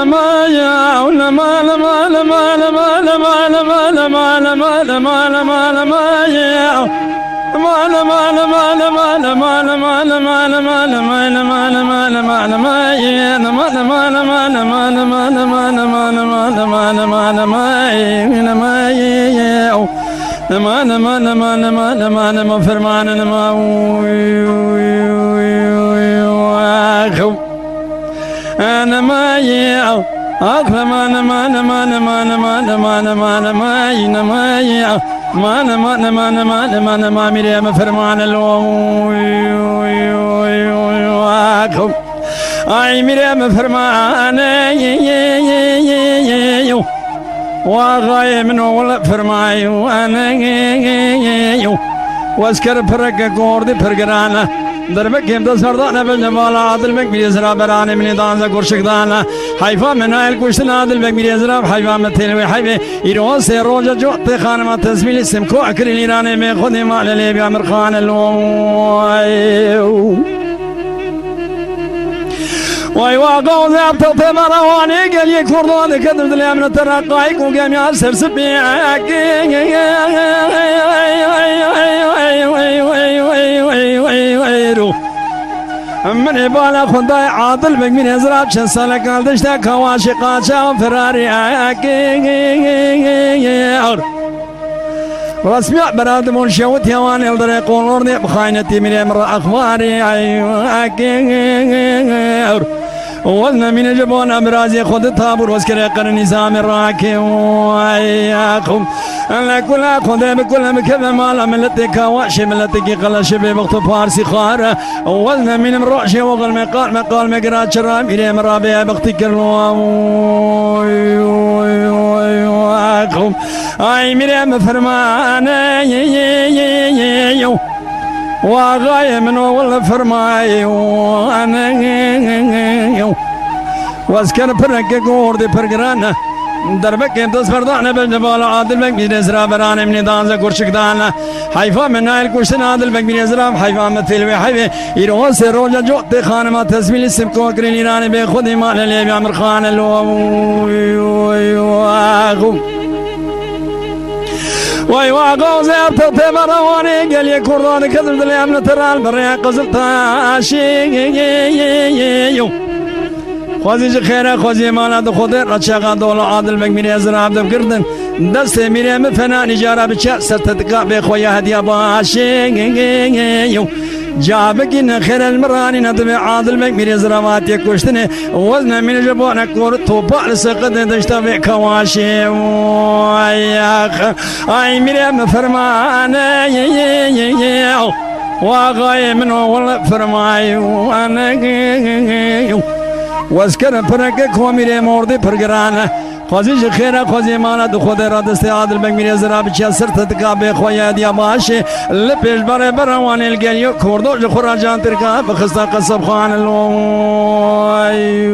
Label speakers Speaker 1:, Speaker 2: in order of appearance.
Speaker 1: لما يا لما لما لما لما لما لما لما لما لما لما لما يا لما لما لما لما لما لما لما لما لما لما لما لما لما يا لما لما لما لما لما لما لما لما لما لما لما يا لما لما لما لما لما لما فرمان لما أنا ما يا أغلى ما لما لما لما لما لما لما لما لما يا ما لما لما لما لما لما مريم فرمان الواقم أي مريم فرمان وغاية من ولا فرماي وأنا واسكر فرق قوردي فرقرانا دربك يم دسردانا بالجمال عادل بك بيزرا براني من دانزا قرشك دانا حيفا من آيل كوشتن عادل بك بيزرا حيفا متلوي حيفا إيران سيروجا جوت خانما تسميل اسم كو أكري ليراني من خودي مال لي بأمر خان الوو واي واقو زعبت تمرواني قال يكفردون كدر دليا من الترقايق وقام ياسر سبيعك من يبالا خداي عادل بك من يزراب شن سالة قالدشتا كواشي قاشا وفراري رسمي براد منشوت يوان يلدر يقولون بخاينتي من امرأ أخباري ولنا من جبون أمراضي خد تابور واسكر قرن نظام الراكي وياكم أنا كلها خد بكلها بكذا مالا ملتك واشي ملتك قلش بوقت فارسي خار ولنا من مروشي وقل مقال مقرات شرام إلي مرابي بختك وياكم أي مريم فرمان وغاية من ولا فرماي وانا واسكن فرق قوردي فرقرانا دربك يمتاز فردانا بالجبال عادل بك بيزرا براني من دانزا قرشك دانا حيفا من نايل كوشتن عادل بك بيزرا حيفا مثلوي حيفا إيران سيروجا جوت خانما تسميل اسم كوكرين إيراني بخودي مال لي بأمر خان الواغو واي واقو زيارت تمرواني قال يكردون كذب دلي امن ترال بريا قزلت عاشي خوزي خيره خوزي مالا دو خودي رشاقا دولو عادل بك من يزر عبد كردن دست مريم فنا نجارة بچا ستتقا بخويا هديا باشي جابكين خير المراني ندم عادل بك من يزرامات يكوشتني وزن من جبونا كور توبا لسقط دشتا بكواشي وياخ اي مريم فرمان وغاية من ولا فرماي وانا واسكر فرقك ومريم وردي فرقرانا خوزي خيره خوزي مانا دو خود را دست عادل بك میری زرا بچا سرت تقابه خويا ديا باشه لپیش بره بروان الگلیو کوردو خورا جان ترکا بخستا قصب خان الوای